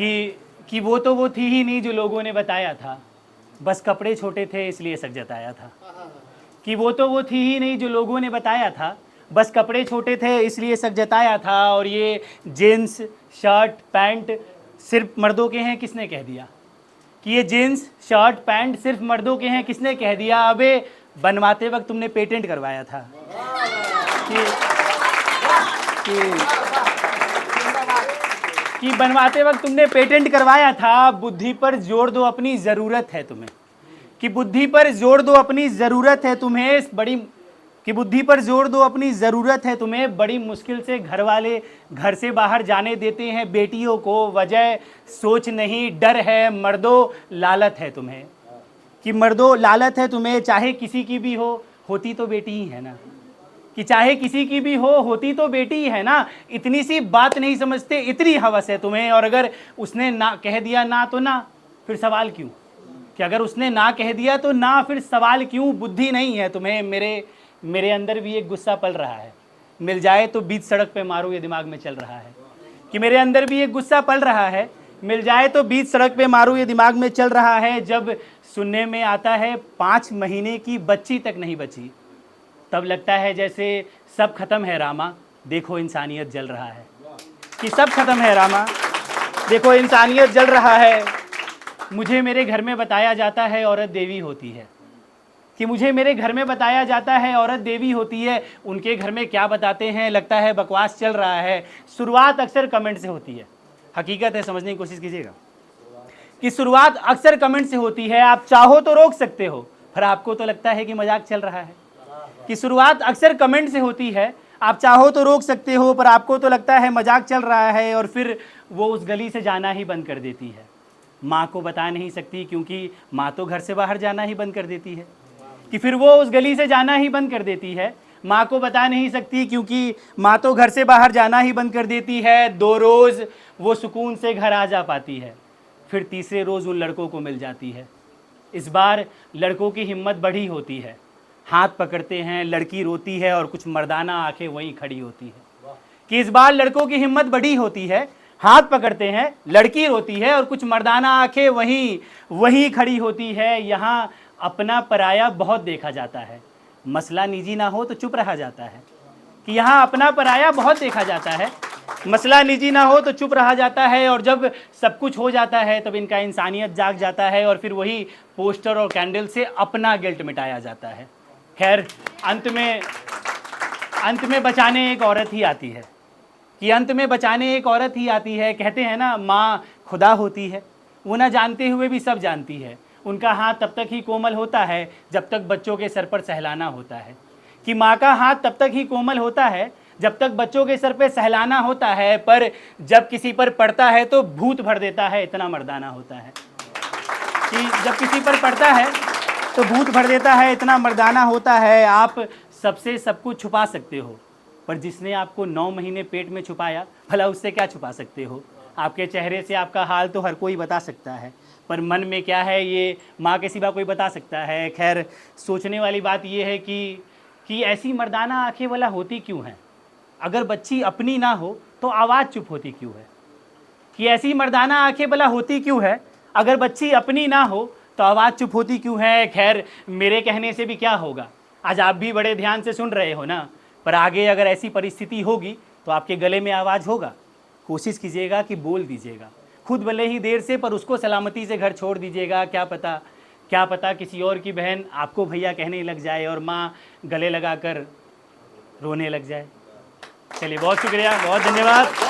कि वो थी ही नहीं जो लोगों ने बताया था, बस कपड़े छोटे थे इसलिए शक जताया था। कि वो थी ही नहीं जो लोगों ने बताया था, बस कपड़े छोटे थे इसलिए शक जताया था। और ये जीन्स शर्ट पैंट सिर्फ मर्दों के हैं, किसने कह दिया? कि ये जीन्स शर्ट पैंट सिर्फ मर्दों के हैं, किसने कह दिया? अबे बनवाते वक्त तुमने पेटेंट करवाया था। कि बनवाते वक्त तुमने पेटेंट करवाया था। बुद्धि पर जोर दो, अपनी ज़रूरत है तुम्हें। कि बुद्धि पर जोर दो, अपनी ज़रूरत है तुम्हें बड़ी। कि बुद्धि पर जोर दो, अपनी ज़रूरत है तुम्हें। बड़ी मुश्किल से घर वाले घर से बाहर जाने देते हैं बेटियों को। वजह सोच नहीं डर है, मर्दों लालत है तुम्हें। कि मर्दों लालत है तुम्हें, चाहे किसी की भी हो, होती तो बेटी ही है ना। कि चाहे किसी की भी हो, होती तो बेटी ही है ना। इतनी सी बात नहीं समझते, इतनी हवस है तुम्हें। और अगर उसने ना कह दिया ना तो ना, फिर सवाल क्यों? कि अगर उसने ना कह दिया तो ना, फिर सवाल क्यों? बुद्धि नहीं है तुम्हें। मेरे अंदर भी एक गुस्सा पल रहा है, मिल जाए तो बीच सड़क पे मारूं, ये दिमाग में चल रहा है। कि मेरे अंदर भी एक गुस्सा पल रहा है, मिल जाए तो बीच सड़क पे मारूं, ये दिमाग में चल रहा है। जब सुनने में आता है 5 महीने की बच्ची तक नहीं बची, तब लगता है जैसे सब खत्म है रामा, देखो इंसानियत जल रहा है। कि सब खत्म है रामा, देखो इंसानियत जल रहा है। मुझे मेरे घर में बताया जाता है औरत देवी होती है। कि मुझे मेरे घर में बताया जाता है औरत देवी होती है। उनके घर में क्या बताते हैं, लगता है बकवास चल रहा है। शुरुआत अक्सर कमेंट से होती है, हकीकत है, समझने की कोशिश कीजिएगा। कि शुरुआत अक्सर कमेंट से होती है। आप चाहो तो रोक सकते हो, पर आपको तो लगता है कि मजाक चल रहा है। कि शुरुआत अक्सर कमेंट से होती है। आप चाहो तो रोक सकते हो, पर आपको तो लगता है मजाक चल रहा है। और फिर वो उस गली से जाना ही बंद कर देती है। माँ को बता नहीं सकती, क्योंकि माँ तो घर से बाहर जाना ही बंद कर देती है। कि फिर वो उस गली से जाना ही बंद कर देती है। माँ को बता नहीं सकती, क्योंकि माँ तो घर से बाहर जाना ही बंद कर देती है। 2 रोज़ वो सुकून से घर आ जा पाती है, फिर तीसरे रोज़ उन लड़कों को मिल जाती है। इस बार लड़कों की हिम्मत बढ़ी होती है, हाथ पकड़ते हैं, लड़की रोती है और कुछ मर्दाना आंखें वहीं खड़ी होती है। कि इस बार लड़कों की हिम्मत बढ़ी होती है, हाथ पकड़ते हैं, लड़की रोती है और कुछ मर्दाना आंखें वहीं खड़ी होती है। यहाँ अपना पराया बहुत देखा जाता है, मसला निजी ना हो तो चुप रहा जाता है। कि यहाँ अपना पराया बहुत देखा जाता है, मसला निजी ना हो तो चुप रहा जाता है। और जब सब कुछ हो जाता है तब इनका इंसानियत जाग जाता है, और फिर वही पोस्टर और कैंडल से अपना गिल्ट मिटाया जाता है। खैर अंत में बचाने एक औरत ही आती है। कि अंत में बचाने एक औरत ही आती है। कहते हैं ना, माँ खुदा होती है, वो ना जानते हुए भी सब जानती है। उनका हाथ तब तक ही कोमल होता है जब तक बच्चों के सर पर सहलाना होता है। कि माँ का हाथ तब तक ही कोमल होता है जब तक बच्चों के सर पे सहलाना होता है, पर जब किसी पर पड़ता है तो भूत भर देता है, इतना मर्दाना होता है। कि जब किसी पर पड़ता है तो भूत भर देता है, इतना मर्दाना होता है। आप सबसे सब कुछ छुपा सकते हो, पर जिसने आपको 9 महीने पेट में छुपाया, भला उससे क्या छुपा सकते हो? आपके चेहरे से आपका हाल तो हर कोई बता सकता है, पर मन में क्या है ये माँ के सिवा कोई बता सकता है। खैर सोचने वाली बात ये है कि ऐसी मर्दाना आंखें वाला होती क्यों हैं? अगर बच्ची अपनी ना हो तो आवाज़ चुप होती क्यों है? कि ऐसी मर्दाना आंखें वाला होती क्यों है? अगर बच्ची अपनी ना हो तो आवाज़ चुप होती क्यों है? खैर मेरे कहने से भी क्या होगा, आज आप भी बड़े ध्यान से सुन रहे हो ना, पर आगे अगर ऐसी परिस्थिति होगी तो आपके गले में आवाज़ होगा। कोशिश कीजिएगा कि बोल दीजिएगा, खुद भले ही देर से, पर उसको सलामती से घर छोड़ दीजिएगा। क्या पता किसी और की बहन आपको भैया कहने लग जाए और माँ गले लगाकर रोने लग जाए। चलिए बहुत शुक्रिया, बहुत धन्यवाद।